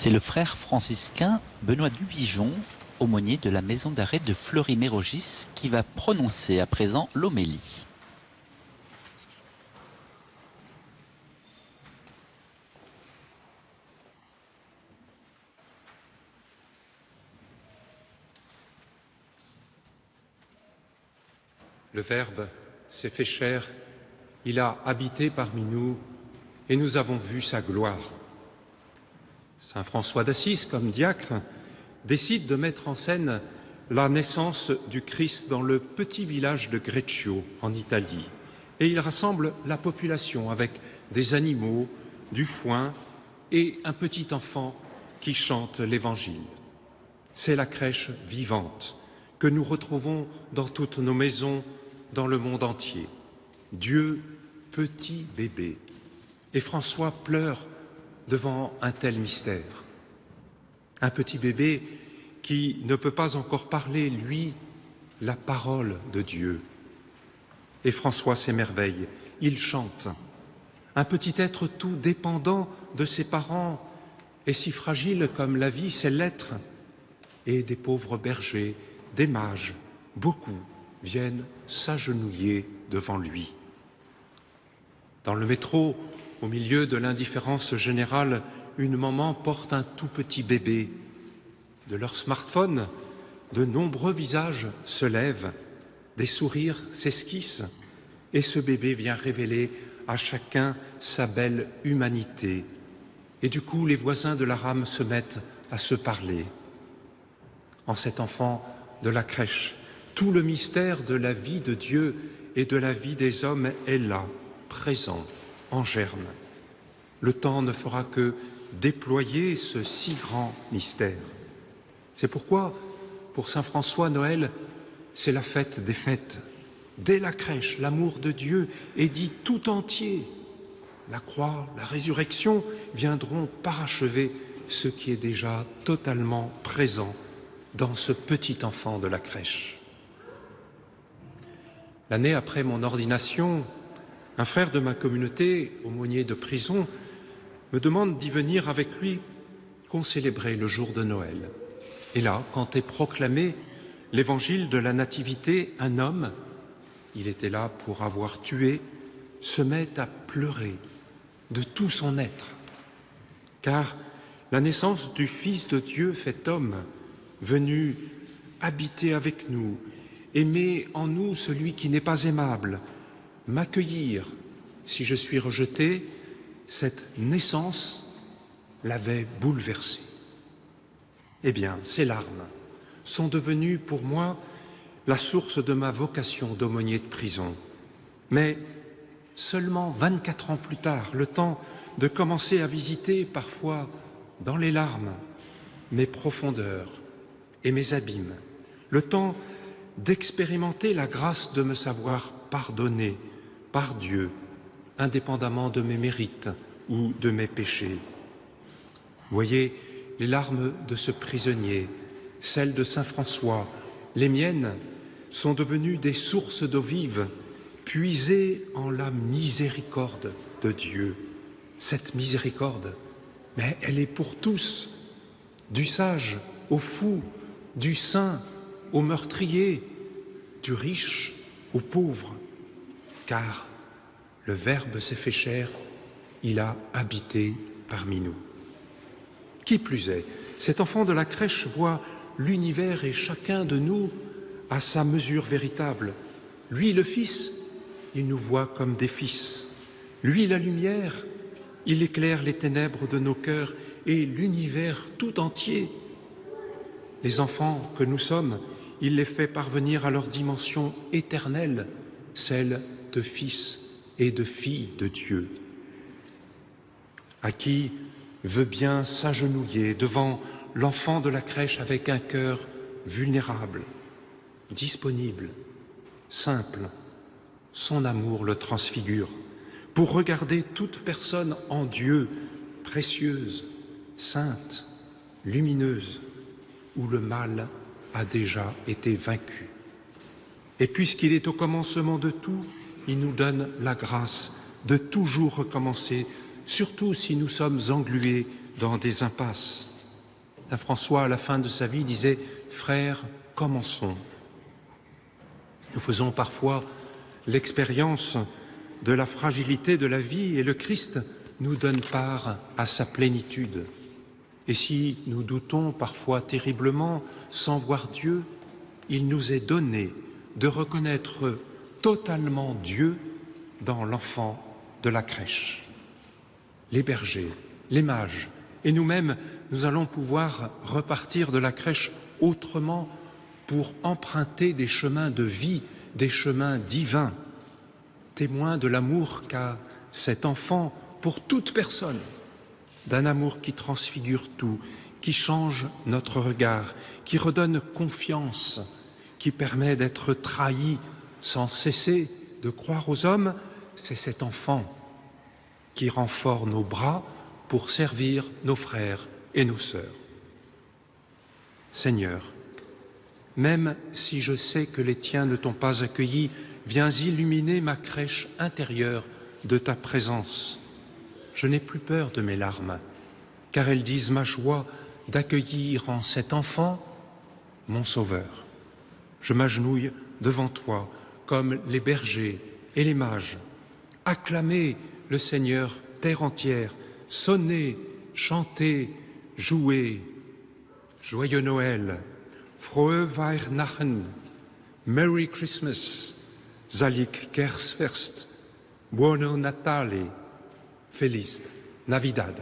C'est le frère franciscain Benoît Dubigeon, aumônier de la maison d'arrêt de Fleury-Mérogis, qui va prononcer à présent l'homélie. Le Verbe s'est fait chair, il a habité parmi nous et nous avons vu sa gloire. Saint François d'Assise, comme diacre, décide de mettre en scène la naissance du Christ dans le petit village de Greccio, en Italie. Et il rassemble la population avec des animaux, du foin et un petit enfant qui chante l'Évangile. C'est la crèche vivante que nous retrouvons dans toutes nos maisons, dans le monde entier. Dieu, petit bébé. Et François pleure devant un tel mystère. Un petit bébé qui ne peut pas encore parler, lui, la parole de Dieu. Et François s'émerveille, il chante. Un petit être tout dépendant de ses parents et si fragile comme la vie sait l'être. Et des pauvres bergers, des mages, beaucoup viennent s'agenouiller devant lui. Dans le métro, au milieu de l'indifférence générale, une maman porte un tout petit bébé. De leur smartphone, de nombreux visages se lèvent, des sourires s'esquissent, et ce bébé vient révéler à chacun sa belle humanité. Et du coup, les voisins de la rame se mettent à se parler. En cet enfant de la crèche, tout le mystère de la vie de Dieu et de la vie des hommes est là, présent, en germe. Le temps ne fera que déployer ce si grand mystère. C'est pourquoi, pour saint François, Noël, c'est la fête des fêtes. Dès la crèche, l'amour de Dieu est dit tout entier. La croix, la résurrection viendront parachever ce qui est déjà totalement présent dans ce petit enfant de la crèche. L'année après mon ordination, un frère de ma communauté, aumônier de prison, me demande d'y venir avec lui concélébrer le jour de Noël. Et là, quand est proclamé l'évangile de la Nativité, un homme, il était là pour avoir tué, se met à pleurer de tout son être. Car la naissance du Fils de Dieu fait homme, venu habiter avec nous, aimer en nous celui qui n'est pas aimable, m'accueillir si je suis rejeté, cette naissance l'avait bouleversé. Eh bien, ces larmes sont devenues pour moi la source de ma vocation d'aumônier de prison. Mais seulement 24 ans plus tard, le temps de commencer à visiter, parfois dans les larmes, mes profondeurs et mes abîmes, le temps d'expérimenter la grâce de me savoir pardonné par Dieu, indépendamment de mes mérites ou de mes péchés. Voyez les larmes de ce prisonnier, celles de saint François, les miennes, sont devenues des sources d'eau vive, puisées en la miséricorde de Dieu. Cette miséricorde, mais elle est pour tous, du sage au fou, du saint au meurtrier, du riche au pauvre, car le Verbe s'est fait chair, il a habité parmi nous. Qui plus est, cet enfant de la crèche voit l'univers et chacun de nous à sa mesure véritable. Lui, le Fils, il nous voit comme des fils. Lui, la lumière, il éclaire les ténèbres de nos cœurs et l'univers tout entier. Les enfants que nous sommes, il les fait parvenir à leur dimension éternelle, celle de fils et de filles de Dieu. À qui veut bien s'agenouiller devant l'enfant de la crèche avec un cœur vulnérable, disponible, simple, son amour le transfigure, pour regarder toute personne en Dieu, précieuse, sainte, lumineuse, où le mal a déjà été vaincu. Et puisqu'il est au commencement de tout, il nous donne la grâce de toujours recommencer, surtout si nous sommes englués dans des impasses. Saint François, à la fin de sa vie, disait « Frères, commençons ». Nous faisons parfois l'expérience de la fragilité de la vie et le Christ nous donne part à sa plénitude. Et si nous doutons parfois terriblement sans voir Dieu, il nous est donné de reconnaître totalement Dieu dans l'enfant de la crèche. Les bergers, les mages et nous-mêmes, nous allons pouvoir repartir de la crèche autrement pour emprunter des chemins de vie, des chemins divins, témoins de l'amour qu'a cet enfant pour toute personne, d'un amour qui transfigure tout, qui change notre regard, qui redonne confiance, qui permet d'être trahi sans cesser de croire aux hommes. C'est cet enfant qui rend fort nos bras pour servir nos frères et nos sœurs. Seigneur, même si je sais que les tiens ne t'ont pas accueilli, viens illuminer ma crèche intérieure de ta présence. Je n'ai plus peur de mes larmes, car elles disent ma joie d'accueillir en cet enfant mon Sauveur. Je m'agenouille devant toi, comme les bergers et les mages. Acclamez le Seigneur, terre entière, sonnez, chantez, jouez. Joyeux Noël, frohe Weihnachten, Merry Christmas, Selig Kerstfest, Buono Natale, Feliz Navidad.